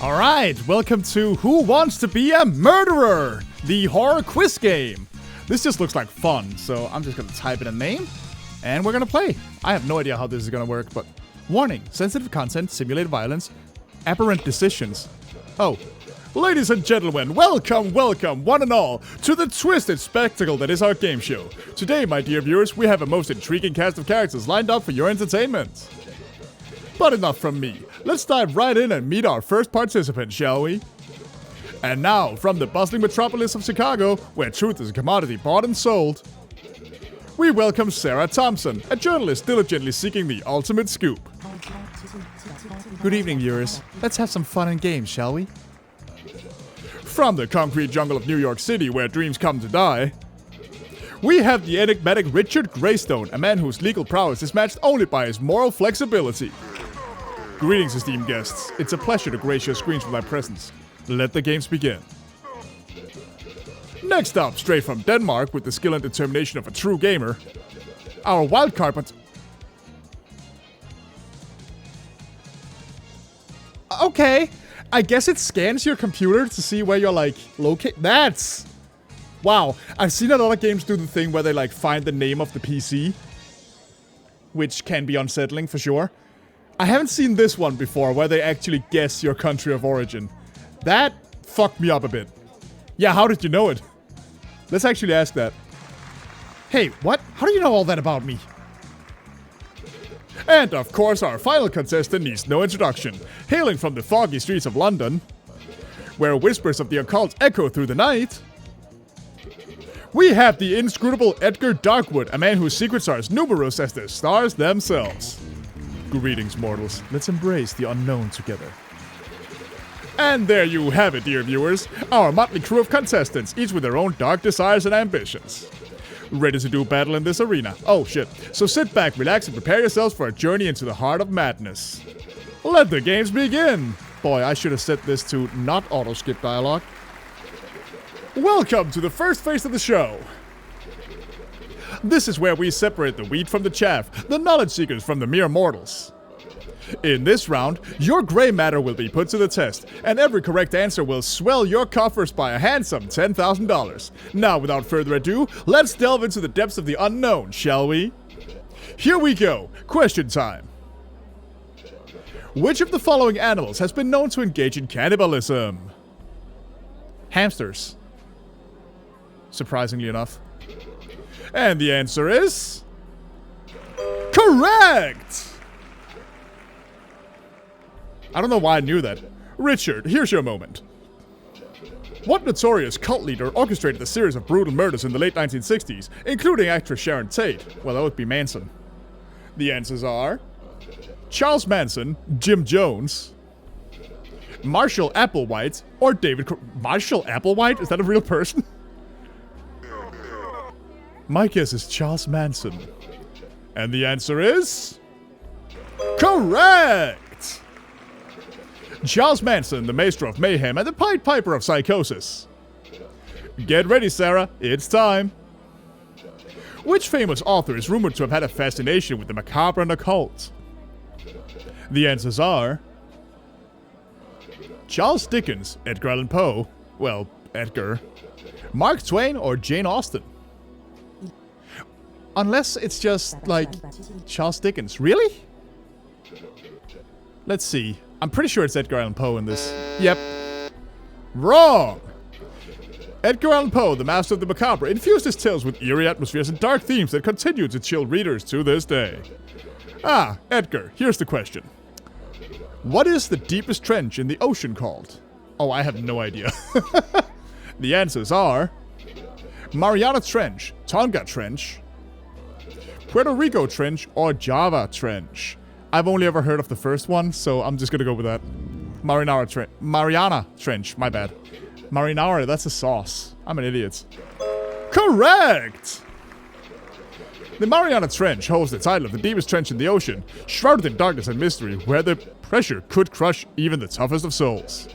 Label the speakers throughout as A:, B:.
A: Alright, welcome to Who Wants to Be a Murderer? The horror quiz game. This just looks like fun, so I'm just gonna type in a name, and we're gonna play. I have no idea how this is gonna work, but warning, sensitive content, simulated violence, aberrant decisions. Oh. Ladies and gentlemen, welcome, one and all, to the twisted spectacle that is our game show. Today, my dear viewers, we have a most intriguing cast of characters lined up for your entertainment. But enough from me. Let's dive right in and meet our first participant, shall we? And now, from the bustling metropolis of Chicago, where truth is a commodity bought and sold, we welcome Sarah Thompson, a journalist diligently seeking the ultimate scoop. Good evening, viewers. Let's have some fun and games, shall we? From the concrete jungle of New York City, where dreams come to die, we have the enigmatic Richard Greystone, a man whose legal prowess is matched only by his moral flexibility. Greetings, esteemed guests. It's a pleasure to grace your screens with my presence. Let the games begin. Next up, straight from Denmark, with the skill and determination of a true gamer, our wildcard. Okay, I guess it scans your computer to see where you're located. That's... Wow, I've seen a lot of games do the thing where they find the name of the PC, which can be unsettling for sure. I haven't seen this one before, where they actually guess your country of origin. That fucked me up a bit. Yeah, how did you know it? Let's actually ask that. Hey, what? How do you know all that about me? And of course, our final contestant needs no introduction. Hailing from the foggy streets of London, where whispers of the occult echo through the night, we have the inscrutable Edgar Darkwood, a man whose secrets are as numerous as the stars themselves. Greetings, mortals. Let's embrace the unknown together. And there you have it, dear viewers. Our motley crew of contestants, each with their own dark desires and ambitions. Ready to do battle in this arena. Oh shit. So sit back, relax, and prepare yourselves for a journey into the heart of madness. Let the games begin. Boy, I should have set this to not auto-skip dialogue. Welcome to the first phase of the show. This is where we separate the wheat from the chaff, the knowledge seekers from the mere mortals. In this round, your gray matter will be put to the test, and every correct answer will swell your coffers by a handsome $10,000. Now, without further ado, let's delve into the depths of the unknown, shall we? Here we go. Question time. Which of the following animals has been known to engage in cannibalism? Hamsters. Surprisingly enough. And the answer is... correct! I don't know why I knew that. Richard, here's your moment. What notorious cult leader orchestrated a series of brutal murders in the late 1960s, including actress Sharon Tate? Well, that would be Manson. The answers are... Charles Manson, Jim Jones, Marshall Applewhite, or David... Marshall Applewhite? Is that a real person? My guess is Charles Manson. And the answer is... correct! Charles Manson, the maestro of mayhem and the Pied Piper of psychosis. Get ready, Sarah. It's time. Which famous author is rumored to have had a fascination with the macabre and occult? The answers are... Charles Dickens, Edgar Allan Poe, well, Edgar, Mark Twain, or Jane Austen. Unless it's just, Charles Dickens. Really? Let's see. I'm pretty sure it's Edgar Allan Poe in this. Yep. Wrong! Edgar Allan Poe, the master of the macabre, infused his tales with eerie atmospheres and dark themes that continue to chill readers to this day. Ah, Edgar, here's the question. What is the deepest trench in the ocean called? Oh, I have no idea. The answers are... Mariana Trench, Tonga Trench, Puerto Rico Trench, or Java Trench. I've only ever heard of the first one, so I'm just gonna go with that. Mariana Trench, my bad. Marinara, that's a sauce. I'm an idiot. Correct! The Mariana Trench holds the title of the deepest trench in the ocean, shrouded in darkness and mystery, where the pressure could crush even the toughest of souls.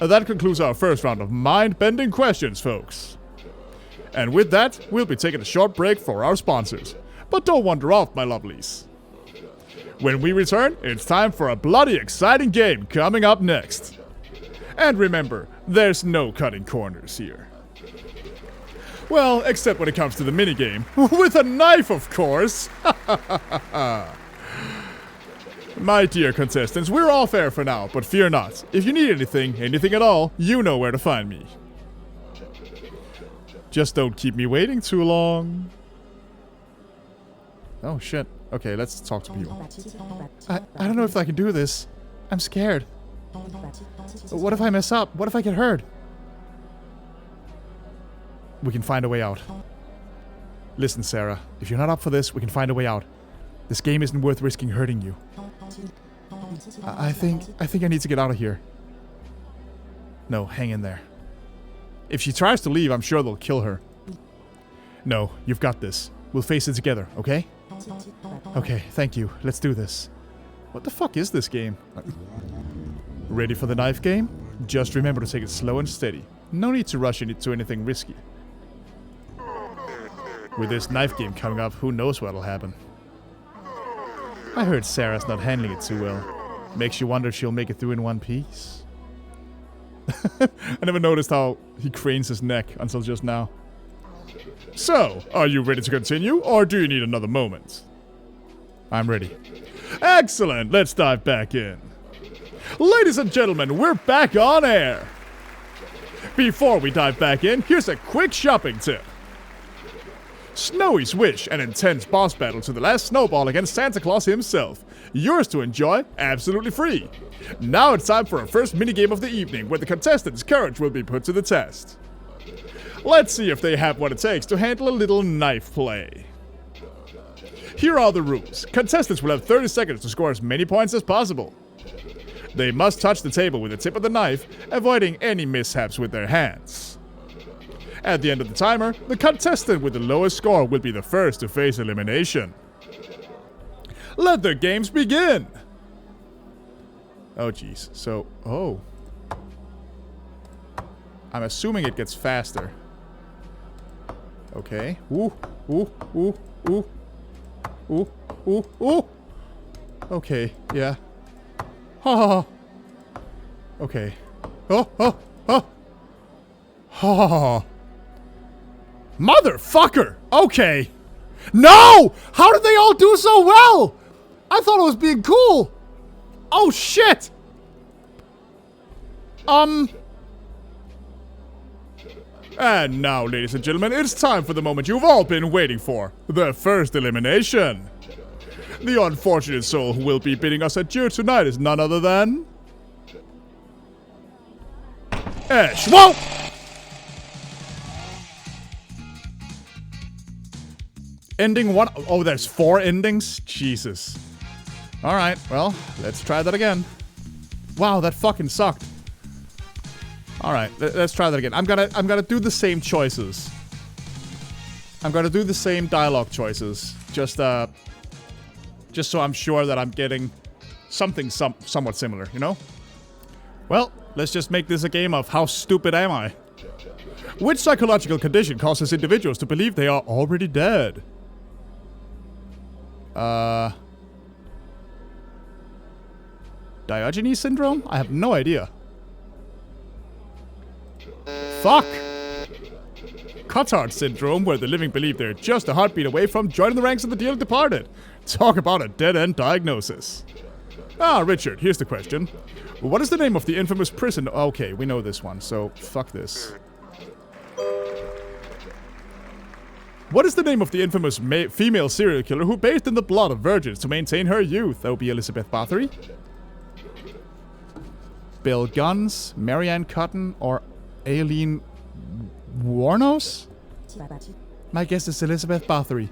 A: That concludes our first round of mind-bending questions, folks. And with that, we'll be taking a short break for our sponsors. But don't wander off, my lovelies. When we return, it's time for a bloody exciting game coming up next. And remember, there's no cutting corners here. Well, except when it comes to the minigame. With a knife, of course! My dear contestants, we're all fair for now, but fear not. If you need anything at all, you know where to find me. Just don't keep me waiting too long. Oh shit. Okay, let's talk to people. I don't know if I can do this. I'm scared. What if I mess up? What if I get hurt? We can find a way out. Listen, Sarah. If you're not up for this, we can find a way out. This game isn't worth risking hurting you. I think I need to get out of here. No, hang in there. If she tries to leave, I'm sure they'll kill her. No, you've got this. We'll face it together, okay? Okay, thank you. Let's do this. What the fuck is this game? Ready for the knife game? Just remember to take it slow and steady. No need to rush into anything risky. With this knife game coming up, who knows what'll happen. I heard Sarah's not handling it too well. Makes you wonder if she'll make it through in one piece. I never noticed how he cranes his neck until just now. So, are you ready to continue, or do you need another moment? I'm ready. Excellent! Let's dive back in. Ladies and gentlemen, we're back on air! Before we dive back in, here's a quick shopping tip. Snowy's Wish, an intense boss battle to the last snowball against Santa Claus himself. Yours to enjoy, absolutely free. Now it's time for our first minigame of the evening, where the contestants' courage will be put to the test. Let's see if they have what it takes to handle a little knife play. Here are the rules. Contestants will have 30 seconds to score as many points as possible. They must touch the table with the tip of the knife, avoiding any mishaps with their hands. At the end of the timer, the contestant with the lowest score will be the first to face elimination. Let the games begin! Oh jeez, so, oh. I'm assuming it gets faster. Okay. Ooh, ooh, ooh, ooh. Ooh, ooh, ooh! Okay, yeah. Ha! Okay. Oh, oh, oh! Ha! Motherfucker! Okay. No! How did they all do so well? I thought it was being cool. Oh shit! And now, ladies and gentlemen, it's time for the moment you've all been waiting for. The first elimination. The unfortunate soul who will be bidding us adieu tonight is none other than... Eshbaal! Ending one... Oh, there's 4 endings? Jesus. Alright, well, let's try that again. Wow, that fucking sucked. Alright, let's try that again. I'm gonna do the same choices. I'm gonna do the same dialogue choices. Just so I'm sure that I'm getting something somewhat similar, you know? Well, let's just make this a game of how stupid am I? Which psychological condition causes individuals to believe they are already dead? Diogenes syndrome? I have no idea. Fuck! Cotard syndrome, where the living believe they're just a heartbeat away from joining the ranks of the dearly departed. Talk about a dead-end diagnosis. Ah, Richard, here's the question. What is the name of the infamous prison? Okay, we know this one, so fuck this. What is the name of the infamous female serial killer who bathed in the blood of virgins to maintain her youth? That would be Elizabeth Bathory. Bill Guns, Marianne Cotton, or Aileen Wuornos? My guess is Elizabeth Bathory.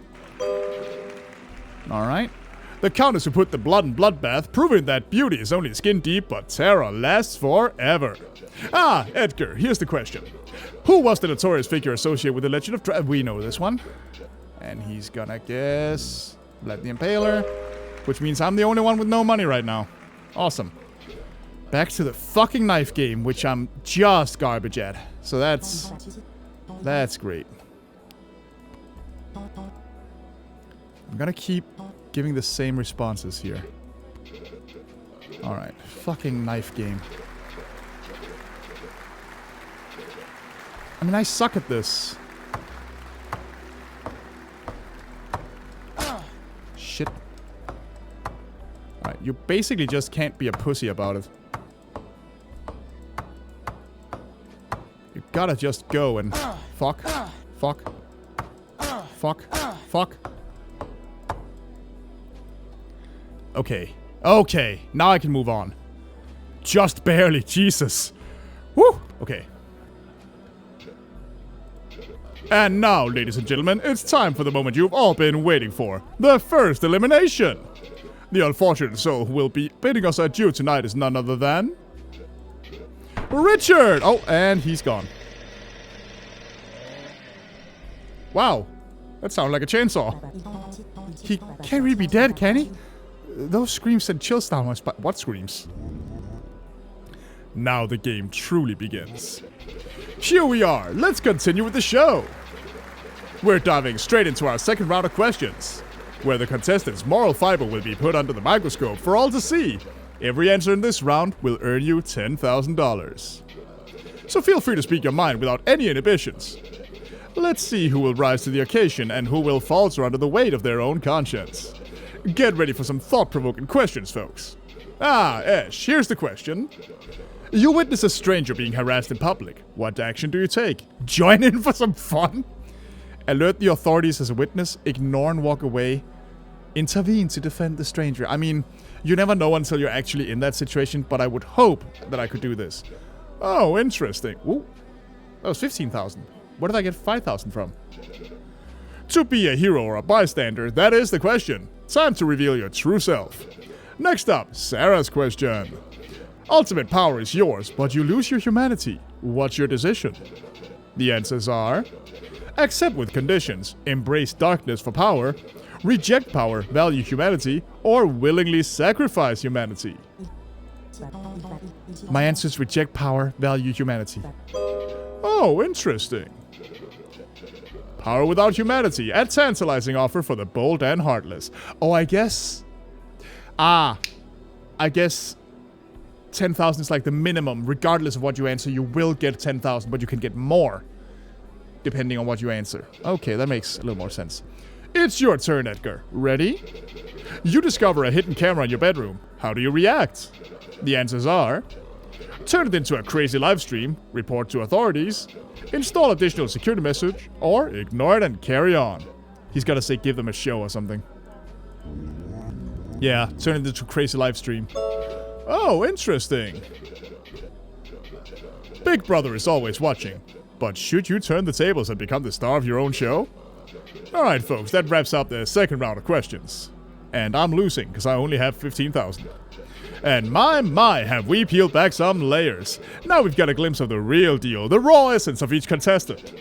A: Alright. The countess who put the blood in bloodbath, proving that beauty is only skin deep, but terror lasts forever. Ah, Edgar, here's the question. Who was the notorious figure associated with the legend of we know this one. And he's gonna guess... Vlad the Impaler. Which means I'm the only one with no money right now. Awesome. Back to the fucking knife game, which I'm just garbage at. So that's great. I'm gonna keep giving the same responses here. Alright, fucking knife game. I mean, I suck at this. Shit. Alright, you basically just can't be a pussy about it. You gotta just go and... Fuck. Fuck. Fuck. Fuck. Okay. Okay. Now I can move on. Just barely. Jesus. Woo! Okay. And now, ladies and gentlemen, it's time for the moment you've all been waiting for. The first elimination. The unfortunate soul who will be bidding us adieu tonight is none other than... Richard! Oh, and he's gone. Wow. That sounded like a chainsaw. He can't really be dead, can he? Those screams sent chills down my spine. What screams? Now the game truly begins. Here we are. Let's continue with the show. We're diving straight into our second round of questions, where the contestants' moral fiber will be put under the microscope for all to see. Every answer in this round will earn you $10,000. So feel free to speak your mind without any inhibitions. Let's see who will rise to the occasion and who will falter under the weight of their own conscience. Get ready for some thought-provoking questions, folks. Esh, here's the question. You witness a stranger being harassed in public. What action do you take? Join in for some fun? Alert the authorities as a witness? Ignore and walk away? Intervene to defend the stranger? I mean, you never know until you're actually in that situation, but I would hope that I could do this. Oh, interesting. Ooh, that was 15,000. Where did I get 5,000 from? To be a hero or a bystander, that is the question. Time to reveal your true self. Next up, Sarah's question. Ultimate power is yours, but you lose your humanity. What's your decision? The answers are... Accept with conditions, embrace darkness for power, reject power, value humanity, or willingly sacrifice humanity. My answer is reject power, value humanity. Oh, interesting. Power without humanity, a tantalizing offer for the bold and heartless. Oh, I guess 10,000 is like the minimum. Regardless of what you answer, you will get 10,000, but you can get more depending on what you answer. Okay, that makes a little more sense. It's your turn, Edgar. Ready? You discover a hidden camera in your bedroom. How do you react? The answers are... Turn it into a crazy live stream, report to authorities, install additional security message, or ignore it and carry on. He's gotta say give them a show or something. Yeah, turn it into a crazy live stream. Oh, interesting. Big Brother is always watching. But should you turn the tables and become the star of your own show? Alright folks, that wraps up the second round of questions. And I'm losing, because I only have 15,000. And my, have we peeled back some layers. Now we've got a glimpse of the real deal, the raw essence of each contestant.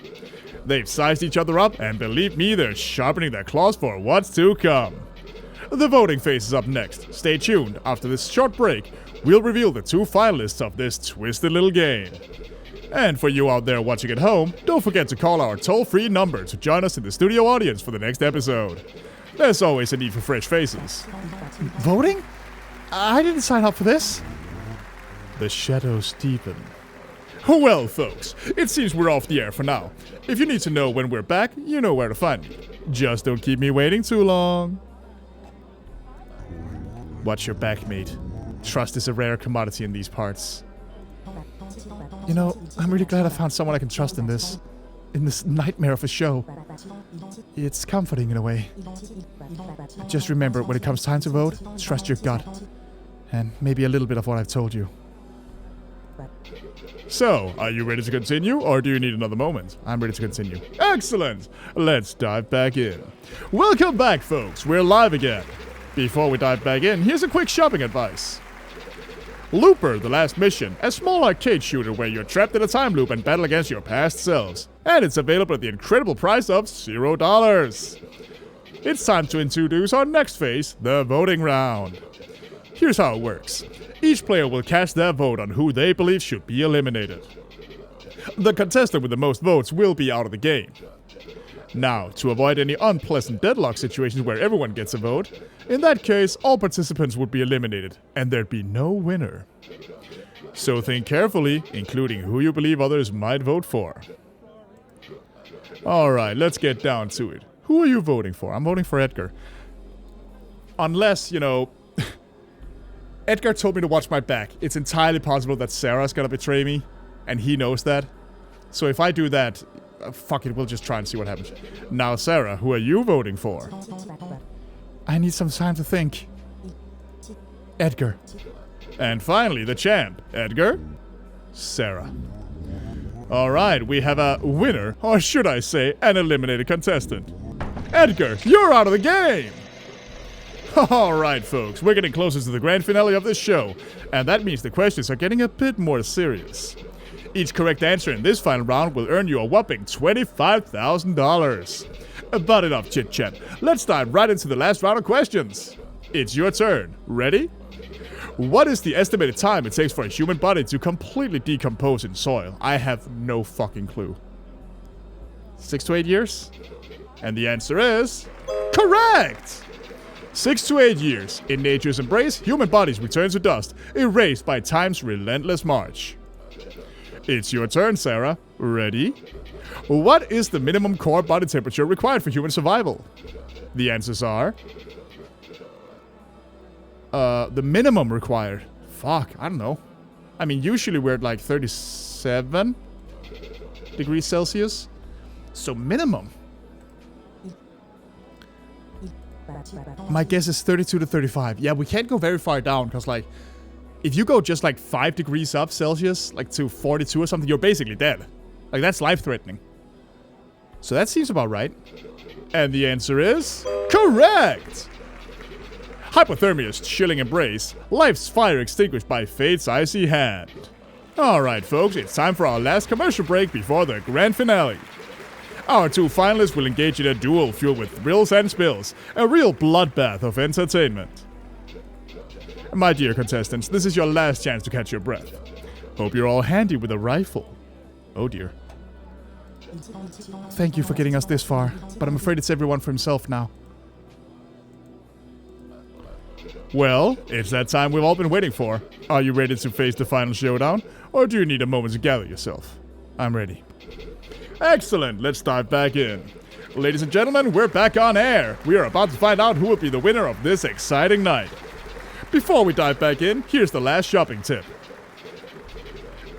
A: They've sized each other up, and believe me, they're sharpening their claws for what's to come. The voting phase is up next. Stay tuned. After this short break, we'll reveal the two finalists of this twisted little game. And for you out there watching at home, don't forget to call our toll-free number to join us in the studio audience for the next episode. There's always a need for fresh faces. Voting? I didn't sign up for this. The shadows deepen. Well, folks, it seems we're off the air for now. If you need to know when we're back, you know where to find me. Just don't keep me waiting too long. Watch your back, mate. Trust is a rare commodity in these parts. You know, I'm really glad I found someone I can trust in this nightmare of a show. It's comforting in a way. Just remember, when it comes time to vote, trust your gut. And maybe a little bit of what I've told you. So, are you ready to continue, or do you need another moment? I'm ready to continue. Excellent! Let's dive back in. Welcome back, folks. We're live again. Before we dive back in, here's a quick shopping advice. Looper, the last mission, a small arcade shooter where you're trapped in a time loop and battle against your past selves. And it's available at the incredible price of $0. It's time to introduce our next phase, the voting round. Here's how it works. Each player will cast their vote on who they believe should be eliminated. The contestant with the most votes will be out of the game. Now, to avoid any unpleasant deadlock situations where everyone gets a vote, in that case, all participants would be eliminated, and there'd be no winner. So think carefully, including who you believe others might vote for. Alright, let's get down to it. Who are you voting for? I'm voting for Edgar. Unless, you know... Edgar told me to watch my back. It's entirely possible that Sarah's gonna betray me. And he knows that. So if I do that... fuck it, we'll just try and see what happens. Now, Sarah, who are you voting for? I need some time to think. Edgar. And finally, the champ. Edgar? Sarah. Alright, we have a winner, or should I say, an eliminated contestant. Edgar, you're out of the game! Alright, folks, we're getting closer to the grand finale of this show, and that means the questions are getting a bit more serious. Each correct answer in this final round will earn you a whopping $25,000. But enough chit-chat. Let's dive right into the last round of questions. It's your turn. Ready? What is the estimated time it takes for a human body to completely decompose in soil? I have no fucking clue. 6 to 8 years? And the answer is... correct! 6 to 8 years. In nature's embrace, human bodies return to dust, erased by time's relentless march. It's your turn, Sarah. Ready? What is the minimum core body temperature required for human survival? The answers are... the minimum required. Fuck, I don't know. I mean, usually we're at like 37 degrees Celsius. So minimum. My guess is 32 to 35. Yeah, we can't go very far down because like, if you go just like 5 degrees up Celsius, like to 42 or something, you're basically dead. Like that's life-threatening. So that seems about right. And the answer is... correct! Hypothermia's chilling embrace, life's fire extinguished by fate's icy hand. Alright folks, it's time for our last commercial break before the grand finale. Our 2 finalists will engage in a duel fueled with thrills and spills, a real bloodbath of entertainment. My dear contestants, this is your last chance to catch your breath. Hope you're all handy with a rifle. Oh dear. Thank you for getting us this far, but I'm afraid it's everyone for himself now. Well, it's that time we've all been waiting for. Are you ready to face the final showdown, or do you need a moment to gather yourself? I'm ready. Excellent, let's dive back in. Ladies and gentlemen, we're back on air. We are about to find out who will be the winner of this exciting night. Before we dive back in, here's the last shopping tip.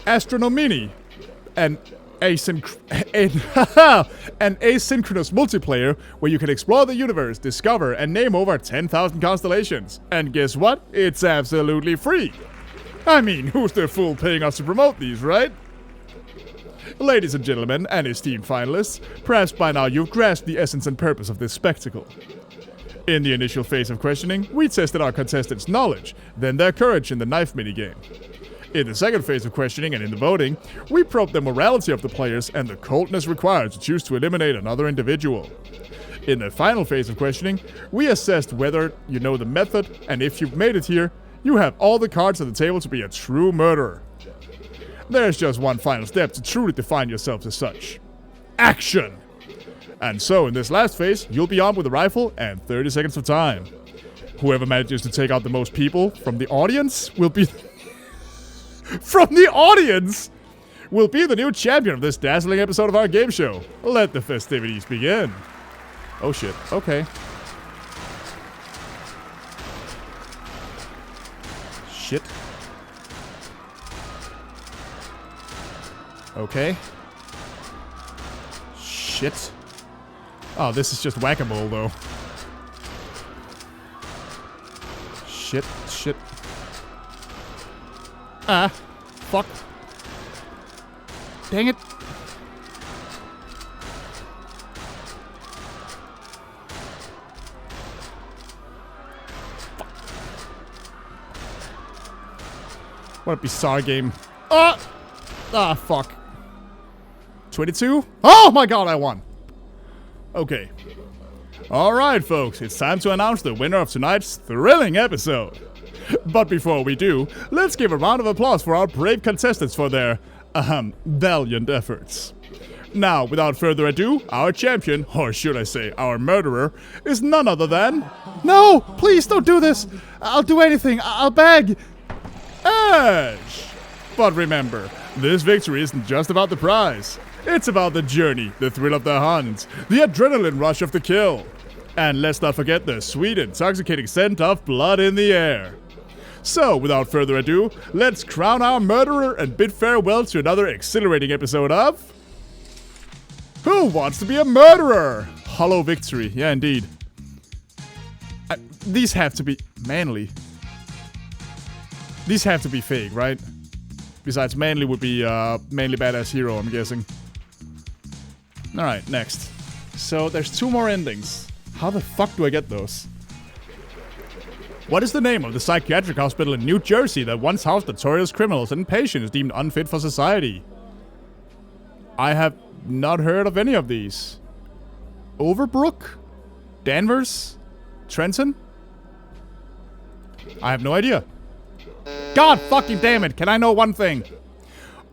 A: Astronomini, an asynchronous multiplayer where you can explore the universe, discover, and name over 10,000 constellations. And guess what? It's absolutely free. I mean, who's the fool paying us to promote these, right? Ladies and gentlemen, and esteemed finalists, perhaps by now you've grasped the essence and purpose of this spectacle. In the initial phase of questioning, we tested our contestants' knowledge, then their courage in the knife minigame. In the second phase of questioning and in the voting, we probed the morality of the players and the coldness required to choose to eliminate another individual. In the final phase of questioning, we assessed whether you know the method, and if you've made it here, you have all the cards on the table to be a true murderer. There's just one final step to truly define yourself as such. Action! And so, in this last phase, you'll be armed with a rifle and 30 seconds of time. Whoever manages to take out the most people from the audience will be... from the audience! Will be the new champion of this dazzling episode of our game show. Let the festivities begin. Oh shit, okay. Shit. Okay. Shit. Oh, this is just whack-a-mole, though. Shit, shit. Ah, fuck. Dang it. Fuck. What a bizarre game. Ah! Ah, fuck. 22? Oh my god, I won. Okay. Alright, folks, it's time to announce the winner of tonight's thrilling episode. But before we do, let's give a round of applause for our brave contestants for their, valiant efforts. Now, without further ado, our champion, or should I say, our murderer, is none other than... No! Please don't do this! I'll do anything! I'll beg! Ash! But remember, this victory isn't just about the prize. It's about the journey, the thrill of the hunt, the adrenaline rush of the kill. And let's not forget the sweet, intoxicating scent of blood in the air. So, without further ado, let's crown our murderer and bid farewell to another exhilarating episode of... Who Wants to Be a Murderer? Hollow victory. Yeah, indeed. These have to be manly. These have to be fake, right? Besides, manly would be manly badass hero, I'm guessing. Alright, next. So, there's 2 more endings. How the fuck do I get those? What is the name of the psychiatric hospital in New Jersey that once housed notorious criminals and patients deemed unfit for society? I have not heard of any of these. Overbrook? Danvers? Trenton? I have no idea. God fucking damn it, can I know one thing?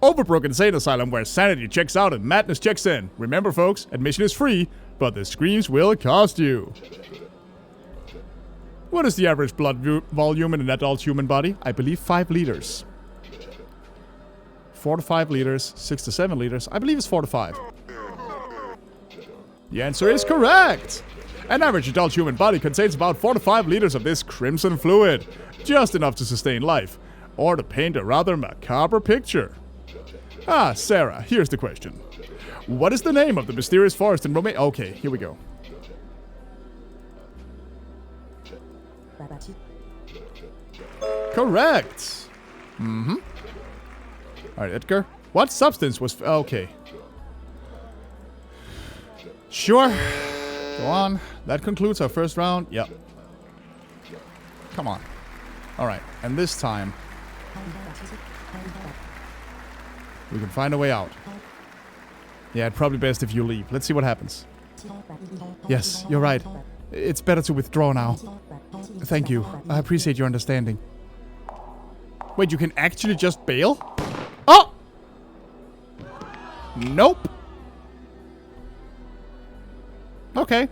A: Overbrook Insane Asylum, where sanity checks out and madness checks in. Remember folks, admission is free, but the screams will cost you. What is the average blood volume in an adult human body? I believe 5 liters. 4 to 5 liters, 6 to 7 liters. I believe it's 4 to 5. The answer is correct! An average adult human body contains about 4 to 5 liters of this crimson fluid. Just enough to sustain life. Or to paint a rather macabre picture. Ah, Sarah, here's the question. What is the name of the mysterious forest in Romania? Okay, here we go. Correct! Mm-hmm. Alright, Edgar. What substance was... Okay. Sure. Go on. That concludes our first round. Yep. Come on. Alright, and this time... we can find a way out. Yeah, it's probably best if you leave. Let's see what happens. Yes, you're right. It's better to withdraw now. Thank you. I appreciate your understanding. Wait, you can actually just bail? Oh! Nope. Okay.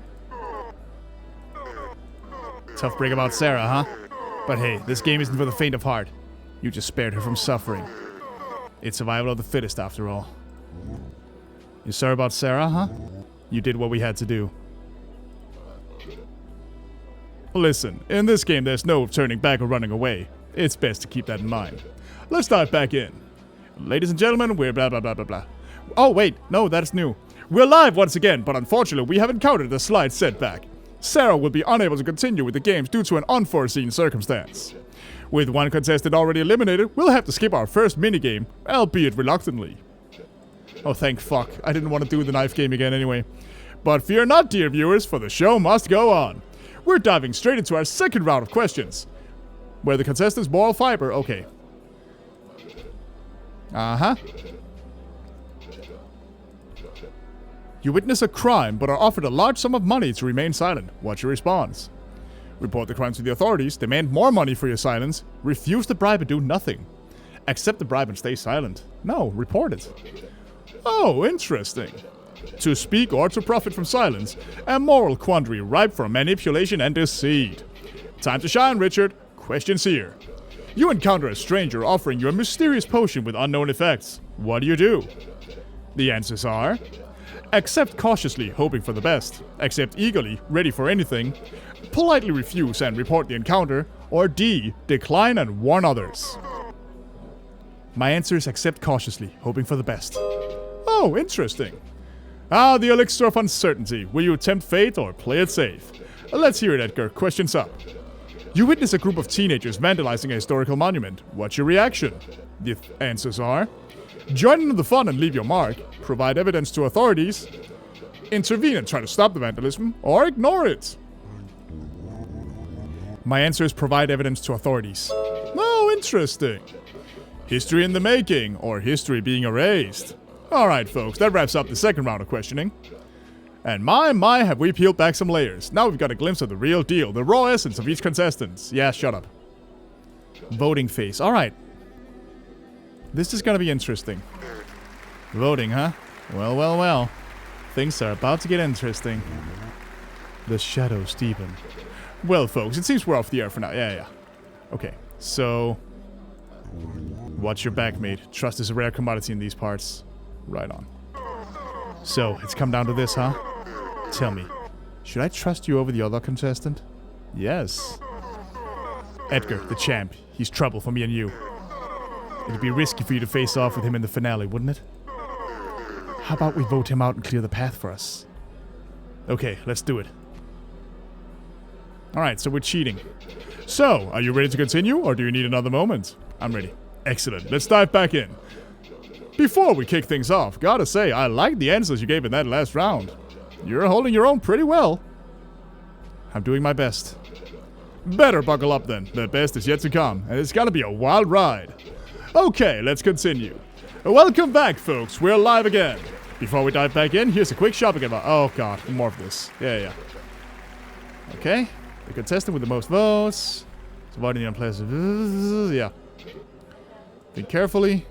A: Tough break about Sarah, huh? But hey, this game isn't for the faint of heart. You just spared her from suffering. It's survival of the fittest, after all. You sorry about Sarah, huh? You did what we had to do. Listen, in this game there's no turning back or running away. It's best to keep that in mind. Let's dive back in. Ladies and gentlemen, we're blah blah blah blah blah. Oh wait, no, that's new. We're live once again, but unfortunately we have encountered a slight setback. Sarah will be unable to continue with the games due to an unforeseen circumstance. With one contestant already eliminated, we'll have to skip our first minigame, albeit reluctantly. Oh, thank fuck. I didn't want to do the knife game again anyway. But fear not, dear viewers, for the show must go on. We're diving straight into our second round of questions. Where the contestants moral fiber. Okay. Uh-huh. You witness a crime, but are offered a large sum of money to remain silent. What's your response? Report the crime to the authorities, demand more money for your silence, refuse the bribe and do nothing. Accept the bribe and stay silent. No, report it. Oh, interesting. To speak or to profit from silence, a moral quandary ripe for manipulation and deceit. Time to shine, Richard. Questions here. You encounter a stranger offering you a mysterious potion with unknown effects. What do? The answers are: accept cautiously, hoping for the best. Accept eagerly, ready for anything. Politely refuse and report the encounter. Or D, decline and warn others. My answer is accept cautiously, hoping for the best. Oh, interesting. Ah, the elixir of uncertainty. Will you tempt fate or play it safe? Let's hear it, Edgar. Questions up. You witness a group of teenagers vandalizing a historical monument. What's your reaction? The answers are: join in the fun and leave your mark. Provide evidence to authorities. Intervene and try to stop the vandalism. Or ignore it. My answer is provide evidence to authorities. Oh, interesting. History in the making, or history being erased. Alright folks, that wraps up the second round of questioning. And my, have we peeled back some layers. Now we've got a glimpse of the real deal, the raw essence of each contestant. Yeah, shut up. Voting phase, alright. This is gonna be interesting. Voting, huh? Well. Things are about to get interesting. The shadows deepen. Well folks, it seems we're off the air for now. Yeah. Okay, so... watch your back, mate. Trust is a rare commodity in these parts. Right on. So, it's come down to this, huh? Tell me, should I trust you over the other contestant? Yes. Edgar, the champ. He's trouble for me and you. It'd be risky for you to face off with him in the finale, wouldn't it? How about we vote him out and clear the path for us? Okay, let's do it. Alright, so we're cheating. So, are you ready to continue, or do you need another moment? I'm ready. Excellent. Let's dive back in. Before we kick things off, gotta say, I like the answers you gave in that last round. You're holding your own pretty well. I'm doing my best. Better buckle up then. The best is yet to come, and it's gonna be a wild ride. Okay, let's continue. Welcome back, folks. We're live again. Before we dive back in, here's a quick shopping advice. Oh god, more of this. Yeah. Okay, the contestant with the most votes. It's avoiding the unpleasant. Yeah. Think carefully.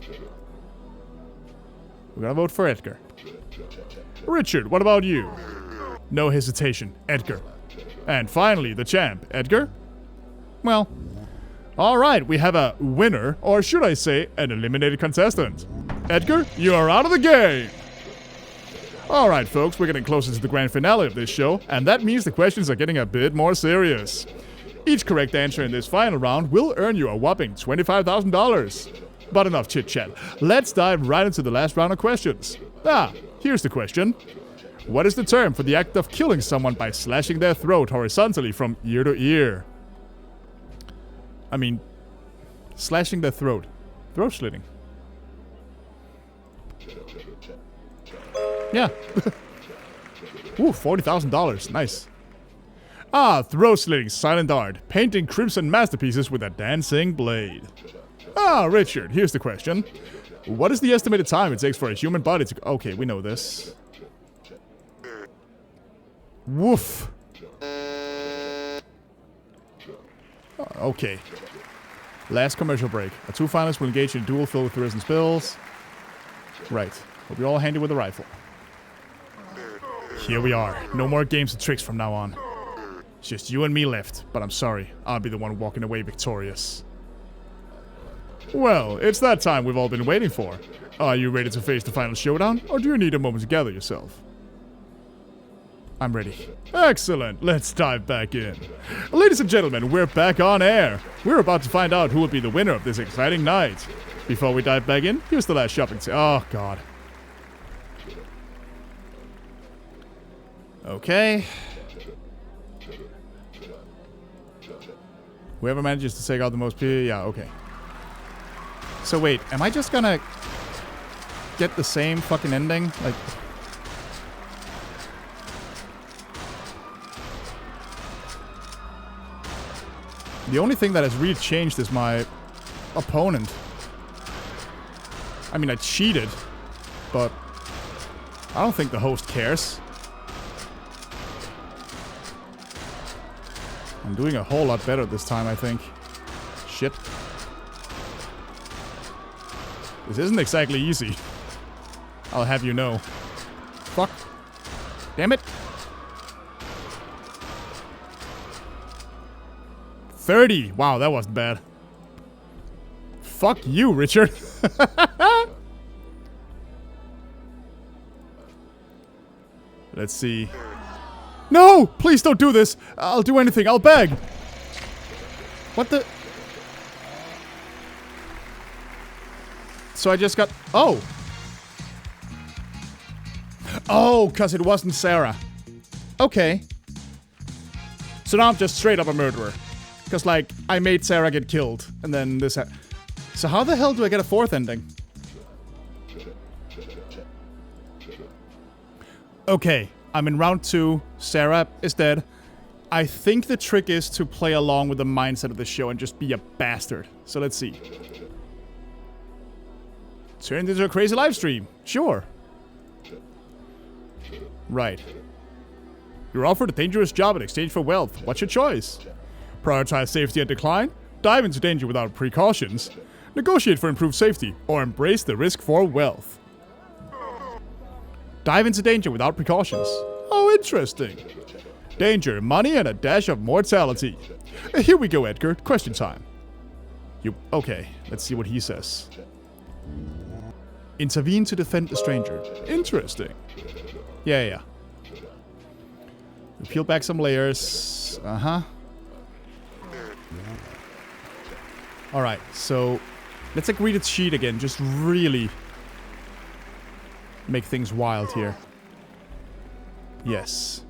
A: We're gonna vote for Edgar. Richard, what about you? No hesitation, Edgar. And finally, the champ, Edgar? Well, alright, we have a winner, or should I say, an eliminated contestant. Edgar, you are out of the game! Alright, folks, we're getting closer to the grand finale of this show, and that means the questions are getting a bit more serious. Each correct answer in this final round will earn you a whopping $25,000. But enough chit-chat. Let's dive right into the last round of questions. Here's the question. What is the term for the act of killing someone by slashing their throat horizontally from ear to ear? I mean, slashing their throat. Throat slitting. Yeah. Ooh, $40,000. Nice. Throat slitting, silent art. Painting crimson masterpieces with a dancing blade. Richard, here's the question. What is the estimated time it takes for a human body to... Okay, we know this. Woof. Okay. Last commercial break. Our two finalists will engage in a duel filled with thrills and spills. Right. Hope you're all handy with a rifle. Here we are. No more games and tricks from now on. It's just you and me left, but I'm sorry. I'll be the one walking away victorious. Well, it's that time we've all been waiting for. Are you ready to face the final showdown, or do you need a moment to gather yourself? I'm ready. Excellent. Let's dive back in. Ladies and gentlemen, we're back on air. We're about to find out who will be the winner of this exciting night. Before we dive back in, here's the last shopping oh, God. Okay. Whoever manages to take out the most people, yeah, okay. So wait, am I just gonna get the same fucking ending? Like... The only thing that has really changed is my opponent. I mean, I cheated, but I don't think the host cares. I'm doing a whole lot better this time, I think. Shit. This isn't exactly easy. I'll have you know. Fuck. Damn it. 30. Wow, that wasn't bad. Fuck you, Richard. Let's see. No! Please don't do this! I'll do anything. I'll beg! What the... So I just got... Oh! Oh, because it wasn't Sarah. Okay. So now I'm just straight up a murderer. Because, like, I made Sarah get killed. And then this... So how the hell do I get a fourth ending? Okay. I'm in round 2. Sarah is dead. I think the trick is to play along with the mindset of the show and just be a bastard. So let's see. Turned into a crazy live stream. Sure. Right. You're offered a dangerous job in exchange for wealth. What's your choice? Prioritize safety and decline? Dive into danger without precautions? Negotiate for improved safety? Or embrace the risk for wealth? Dive into danger without precautions. Oh, interesting. Danger, money, and a dash of mortality. Here we go, Edgar. Question time. Okay, let's see what he says. Intervene to defend the stranger. Interesting. Yeah. We peel back some layers. Uh-huh. Alright, so let's agree to cheat again. Just really make things wild here. Yes.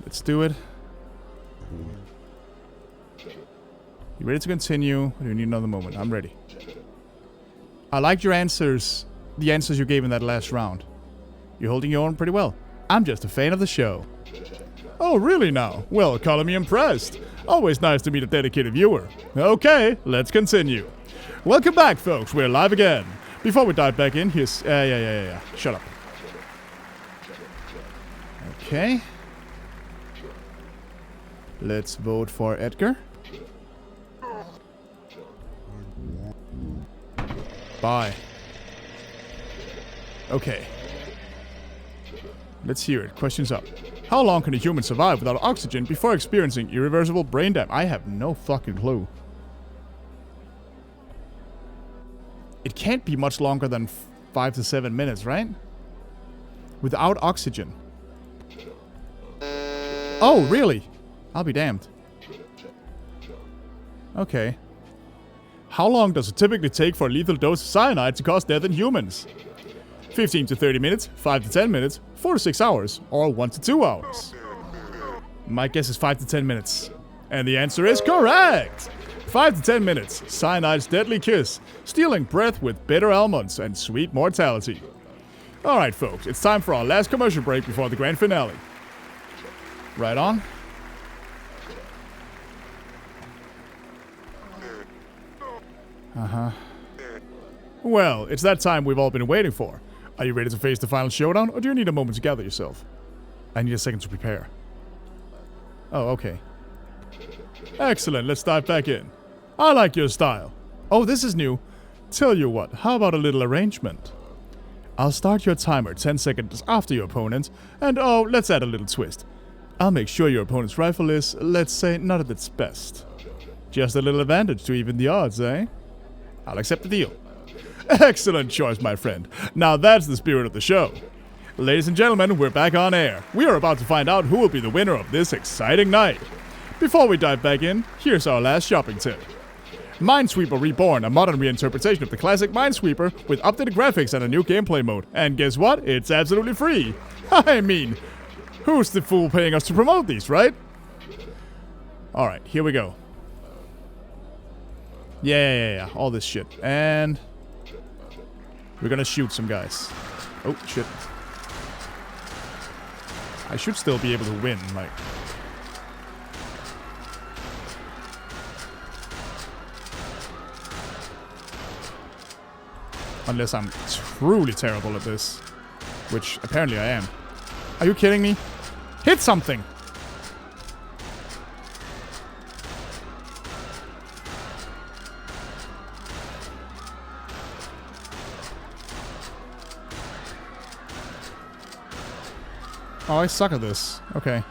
A: Let's do it. You ready to continue? Or do you need another moment? I'm ready. I liked your answers. The answers you gave in that last round. You're holding your own pretty well. I'm just a fan of the show. Oh, really now? Well, color me impressed. Always nice to meet a dedicated viewer. Okay, let's continue. Welcome back, folks. We're live again. Before we dive back in, here's... Yeah. Shut up. Okay. Let's vote for Edgar. Bye. Okay. Let's hear it. Questions up. How long can a human survive without oxygen before experiencing irreversible brain damage? I have no fucking clue. It can't be much longer than 5 to 7 minutes, right? Without oxygen. Oh, really? I'll be damned. Okay. How long does it typically take for a lethal dose of cyanide to cause death in humans? 15 to 30 minutes, 5 to 10 minutes, 4 to 6 hours, or 1 to 2 hours? My guess is 5 to 10 minutes. And the answer is correct! 5 to 10 minutes, cyanide's deadly kiss, stealing breath with bitter almonds and sweet mortality. Alright folks, it's time for our last commercial break before the grand finale. Right on. Uh-huh. Well, it's that time we've all been waiting for. Are you ready to face the final showdown, or do you need a moment to gather yourself? I need a second to prepare. Oh, okay. Excellent, let's dive back in. I like your style. Oh, this is new. Tell you what, how about a little arrangement? I'll start your timer 10 seconds after your opponent, and oh, let's add a little twist. I'll make sure your opponent's rifle is, let's say, not at its best. Just a little advantage to even the odds, eh? I'll accept the deal. Excellent choice, my friend. Now that's the spirit of the show. Ladies and gentlemen, we're back on air. We are about to find out who will be the winner of this exciting night. Before we dive back in, here's our last shopping tip. Minesweeper Reborn, a modern reinterpretation of the classic Minesweeper with updated graphics and a new gameplay mode. And guess what? It's absolutely free. I mean, who's the fool paying us to promote these, right? Alright, here we go. Yeah, all this shit. And we're gonna shoot some guys. Oh, shit. I should still be able to win, like... Unless I'm truly terrible at this. Which, apparently I am. Are you kidding me? Hit something! Oh, I suck at this. Okay.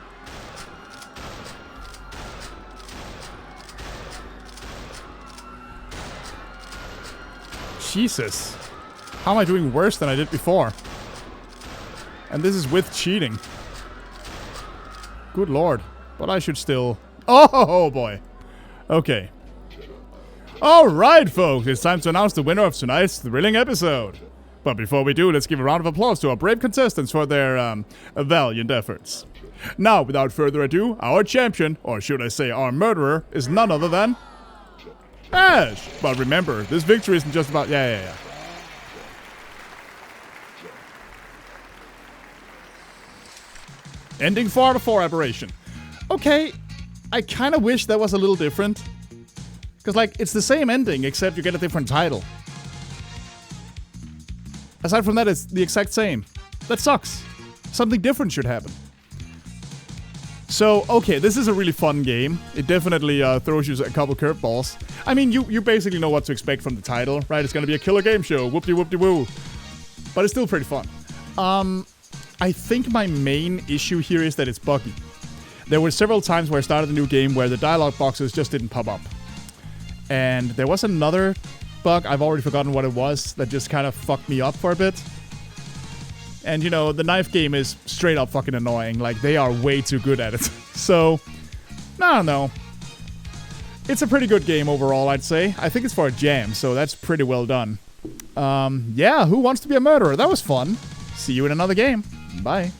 A: Jesus. How am I doing worse than I did before? And this is with cheating. Good lord. But I should still... Oh, boy. Okay. Alright, folks. It's time to announce the winner of tonight's thrilling episode. But before we do, let's give a round of applause to our brave contestants for their, valiant efforts. Now, without further ado, our champion, or should I say our murderer, is none other than... Ash! But remember, this victory isn't just about... Yeah. Ending 4 out of 4 aberration. Okay, I kind of wish that was a little different. Because, like, it's the same ending, except you get a different title. Aside from that, it's the exact same. That sucks. Something different should happen. So, okay, this is a really fun game. It definitely throws you a couple curveballs. I mean, you basically know what to expect from the title, right? It's gonna be a killer game show, whoop-de-whoop-de-woo. But it's still pretty fun. I think my main issue here is that it's buggy. There were several times where I started a new game where the dialogue boxes just didn't pop up. And there was another bug. I've already forgotten what it was that just kind of fucked me up for a bit. And, you know, the knife game is straight up fucking annoying. Like, they are way too good at it. So, I don't know. It's a pretty good game overall, I'd say. I think it's for a jam, so that's pretty well done. Yeah, Who Wants to Be a Murderer? That was fun. See you in another game. Bye.